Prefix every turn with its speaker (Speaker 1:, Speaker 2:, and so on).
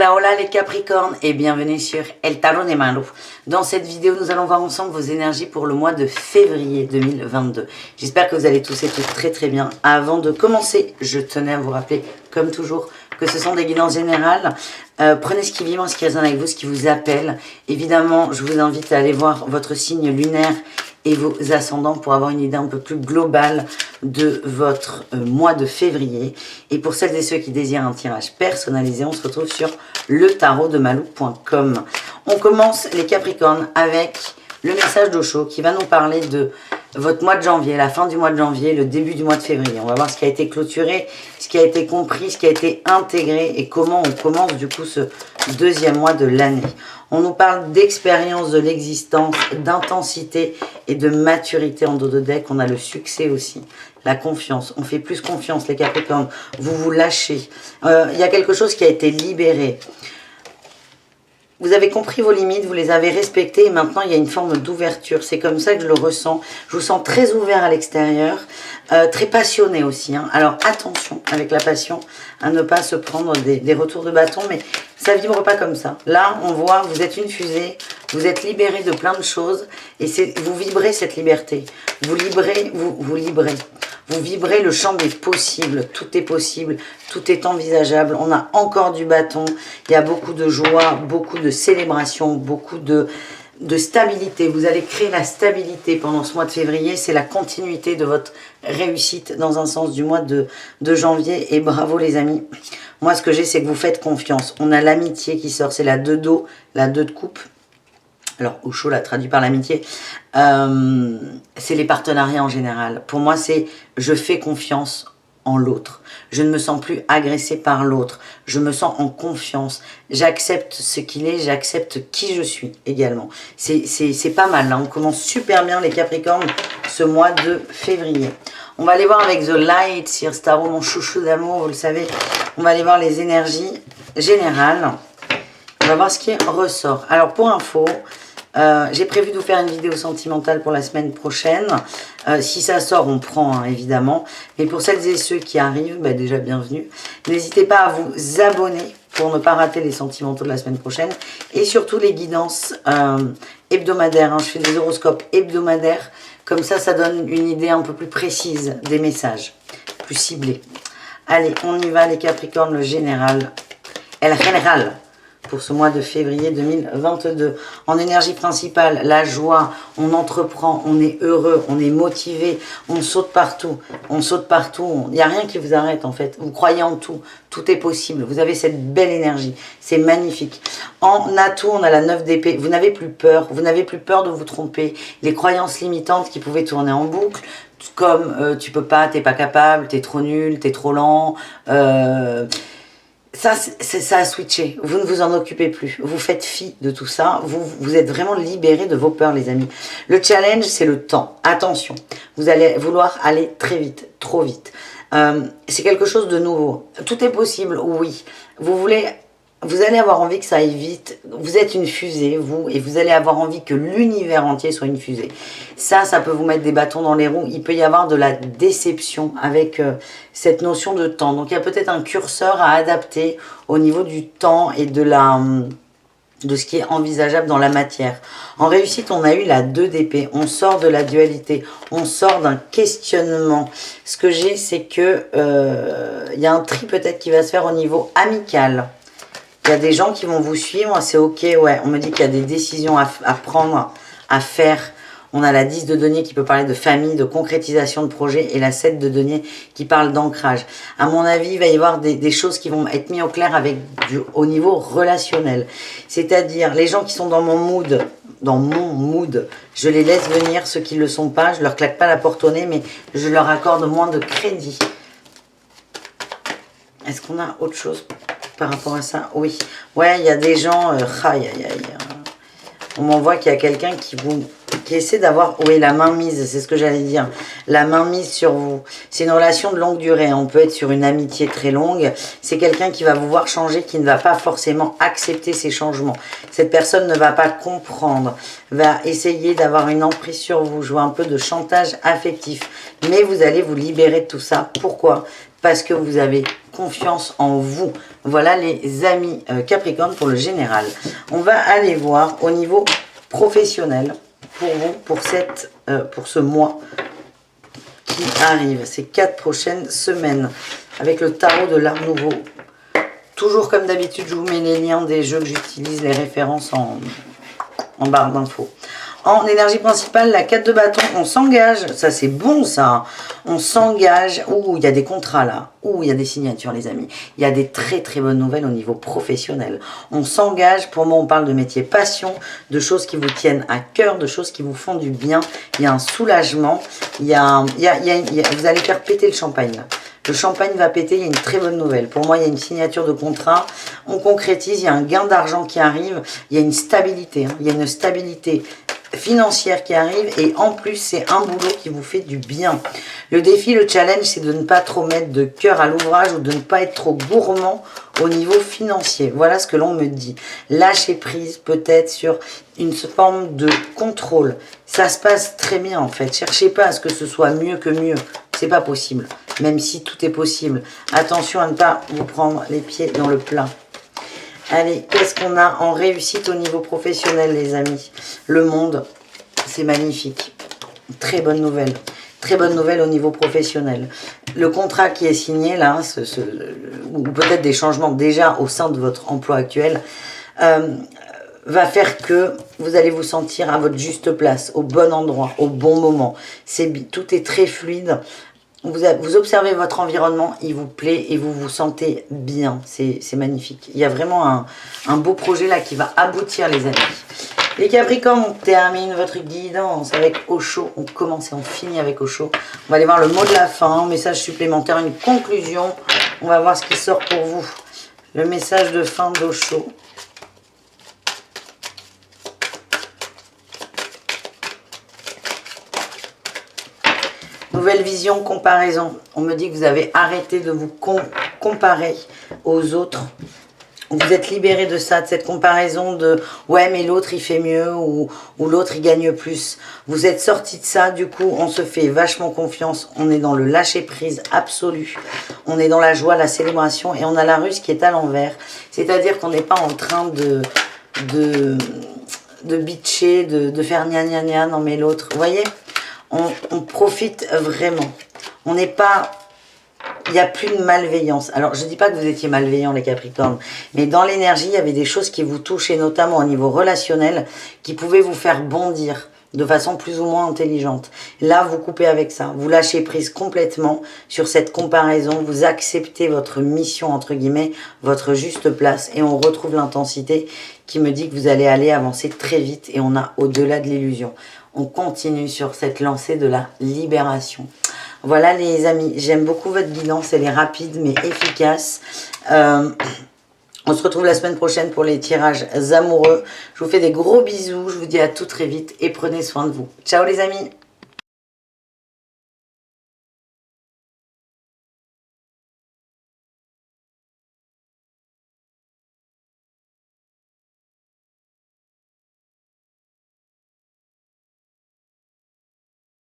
Speaker 1: Hola hola les Capricornes et bienvenue sur El Tarot de Malu. Dans cette vidéo, nous allons voir ensemble vos énergies pour le mois de février 2022. J'espère que vous allez tous et toutes très bien. Avant de commencer, je tenais à vous rappeler, comme toujours, que ce sont des guidances générales. Prenez ce qui vibre, ce qui résonne avec vous, ce qui vous appelle. Évidemment, je vous invite à aller voir votre signe lunaire et vos ascendants pour avoir une idée un peu plus globale de votre mois de février. Et pour celles et ceux qui désirent un tirage personnalisé, on se retrouve sur letarotdemalou.com. On commence les Capricornes avec le message d'Osho qui va nous parler de votre mois de janvier, la fin du mois de janvier, le début du mois de février. On va voir ce qui a été clôturé, ce qui a été compris, ce qui a été intégré et comment on commence du coup ce deuxième mois de l'année. On nous parle d'expérience de l'existence, d'intensité et de maturité en dos de deck. On a le succès aussi, la confiance. On fait plus confiance les Capricornes. Vous vous lâchez. Il y a quelque chose qui a été libéré. Vous avez compris vos limites, vous les avez respectées et maintenant il y a une forme d'ouverture. C'est comme ça que je le ressens. Je vous sens très ouvert à l'extérieur, très passionné aussi. Hein. Alors attention avec la passion à ne pas se prendre des retours de bâton, mais ça ne vibre pas comme ça. Là, on voit, vous êtes une fusée, vous êtes libéré de plein de choses et vous vibrez cette liberté. Vous librez, vous librez. Vous vibrez le champ des possibles, tout est possible, tout est envisageable. On a encore du bâton, il y a beaucoup de joie, beaucoup de célébration, beaucoup de stabilité. Vous allez créer la stabilité pendant ce mois de février. C'est la continuité de votre réussite dans un sens du mois de janvier. Et bravo les amis. Moi, ce que j'ai, c'est que vous faites confiance. On a l'amitié qui sort, c'est la 2 d'eau, la 2 de coupe. Alors, Osho l'a traduit par l'amitié. C'est les partenariats en général. Pour moi, c'est je fais confiance en l'autre. Je ne me sens plus agressée par l'autre. Je me sens en confiance. J'accepte ce qu'il est, j'accepte qui je suis également. C'est pas mal. Là. On commence super bien les Capricornes ce mois de février. On va aller voir avec The Light, Sir Starro, mon chouchou d'amour, vous le savez. On va aller voir les énergies générales. On va voir ce qui ressort. Alors pour info, j'ai prévu de vous faire une vidéo sentimentale pour la semaine prochaine. Si ça sort, on prend hein, évidemment. Mais pour celles et ceux qui arrivent, bah, déjà bienvenue. N'hésitez pas à vous abonner pour ne pas rater les sentimentaux de la semaine prochaine. Et surtout les guidances hebdomadaires. Hein. Je fais des horoscopes hebdomadaires. Comme ça, ça donne une idée un peu plus précise des messages. Plus ciblés. Allez, on y va les Capricornes, le général. El général. Pour ce mois de février 2022. En énergie principale, la joie, on entreprend, on est heureux, on est motivé, on saute partout, il n'y a rien qui vous arrête en fait. Vous croyez en tout, tout est possible, vous avez cette belle énergie, c'est magnifique. En atout, on a la 9 d'épée, vous n'avez plus peur de vous tromper, les croyances limitantes qui pouvaient tourner en boucle, comme tu peux pas, t'es pas capable, t'es trop nul, t'es trop lent, ça a switché, vous ne vous en occupez plus, vous faites fi de tout ça, vous êtes vraiment libéré de vos peurs les amis. Le challenge c'est le temps, attention, vous allez vouloir aller très vite, trop vite, c'est quelque chose de nouveau, tout est possible, oui, vous allez avoir envie que ça aille vite, vous êtes une fusée vous, et vous allez avoir envie que l'univers entier soit une fusée. Ça peut vous mettre des bâtons dans les roues, il peut y avoir de la déception avec cette notion de temps. Donc il y a peut-être un curseur à adapter au niveau du temps et de ce qui est envisageable dans la matière. En réussite, on a eu la 2 d'épée, on sort de la dualité, on sort d'un questionnement. Ce que j'ai, c'est que il y a un tri peut-être qui va se faire au niveau amical. Il y a des gens qui vont vous suivre, c'est ok, ouais. On me dit qu'il y a des décisions à prendre, à faire. On a la 10 de denier qui peut parler de famille, de concrétisation de projet et la 7 de denier qui parle d'ancrage. À mon avis, il va y avoir des choses qui vont être mises au clair au niveau relationnel. C'est-à-dire, les gens qui sont dans mon mood, je les laisse venir. Ceux qui ne le sont pas, je leur claque pas la porte au nez, mais je leur accorde moins de crédit. Est-ce qu'on a autre chose par rapport à ça? Oui. Ouais, il y a des gens... aïe, aïe, aïe. On m'envoie qu'il y a quelqu'un qui essaie d'avoir... Oui, la main mise, c'est ce que j'allais dire. La main mise sur vous. C'est une relation de longue durée. On peut être sur une amitié très longue. C'est quelqu'un qui va vous voir changer, qui ne va pas forcément accepter ces changements. Cette personne ne va pas comprendre, va essayer d'avoir une emprise sur vous, jouer un peu de chantage affectif. Mais vous allez vous libérer de tout ça. Pourquoi ? parce que vous avez confiance en vous. Voilà les amis Capricorne pour le général. On va aller voir au niveau professionnel pour vous, pour ce mois qui arrive, ces 4 prochaines semaines, avec le tarot de l'art nouveau. Toujours comme d'habitude, je vous mets les liens des jeux que j'utilise, les références en barre d'infos. En énergie principale, la 4 de bâton, on s'engage. Ça, c'est bon, ça. On s'engage. Ouh, il y a des contrats, là. Ouh, il y a des signatures, les amis. Il y a des très, très bonnes nouvelles au niveau professionnel. On s'engage. Pour moi, on parle de métier passion, de choses qui vous tiennent à cœur, de choses qui vous font du bien. Il y a un soulagement. Vous allez faire péter le champagne, là. Le champagne va péter, il y a une très bonne nouvelle. Pour moi, il y a une signature de contrat, on concrétise, il y a un gain d'argent qui arrive, il y a une stabilité. Il y a une stabilité financière qui arrive et en plus, c'est un boulot qui vous fait du bien. Le défi, le challenge, c'est de ne pas trop mettre de cœur à l'ouvrage ou de ne pas être trop gourmand au niveau financier. Voilà ce que l'on me dit. Lâcher prise peut-être sur une forme de contrôle. Ça se passe très bien en fait. Cherchez pas à ce que ce soit mieux que mieux. C'est pas possible. Même si tout est possible. Attention à ne pas vous prendre les pieds dans le plat. Allez, qu'est-ce qu'on a en réussite au niveau professionnel, les amis? Le monde, c'est magnifique. Très bonne nouvelle. Très bonne nouvelle au niveau professionnel. Le contrat qui est signé, là, ou peut-être des changements déjà au sein de votre emploi actuel, va faire que vous allez vous sentir à votre juste place, au bon endroit, au bon moment. Tout est très fluide. Vous observez votre environnement, il vous plaît et vous vous sentez bien. C'est magnifique. Il y a vraiment un beau projet là qui va aboutir, les amis. Les Capricornes, on termine votre guidance avec Osho. On commence et on finit avec Osho. On va aller voir le mot de la fin, un message supplémentaire, une conclusion. On va voir ce qui sort pour vous. Le message de fin d'Osho. Nouvelle vision, comparaison. On me dit que vous avez arrêté de vous comparer aux autres. Vous êtes libéré de ça, de cette comparaison de « ouais, mais l'autre, il fait mieux » ou l'autre, il gagne plus. Vous êtes sorti de ça, du coup, on se fait vachement confiance. On est dans le lâcher-prise absolu. On est dans la joie, la célébration et on a la ruse qui est à l'envers. C'est-à-dire qu'on n'est pas en train de bitcher, de faire gna gna gna, non mais l'autre. Vous voyez, on profite vraiment. On n'est pas... Il n'y a plus de malveillance. Alors, je ne dis pas que vous étiez malveillant, les Capricornes, mais dans l'énergie, il y avait des choses qui vous touchaient, notamment au niveau relationnel, qui pouvaient vous faire bondir de façon plus ou moins intelligente. Là, vous coupez avec ça. Vous lâchez prise complètement sur cette comparaison. Vous acceptez votre mission, entre guillemets, votre juste place. Et on retrouve l'intensité qui me dit que vous allez aller avancer très vite. Et on a au-delà de l'illusion. On continue sur cette lancée de la libération. Voilà les amis, j'aime beaucoup votre guidance, elle est rapide mais efficace. On se retrouve la semaine prochaine pour les tirages amoureux. Je vous fais des gros bisous, je vous dis à tout très vite et prenez soin de vous. Ciao les amis!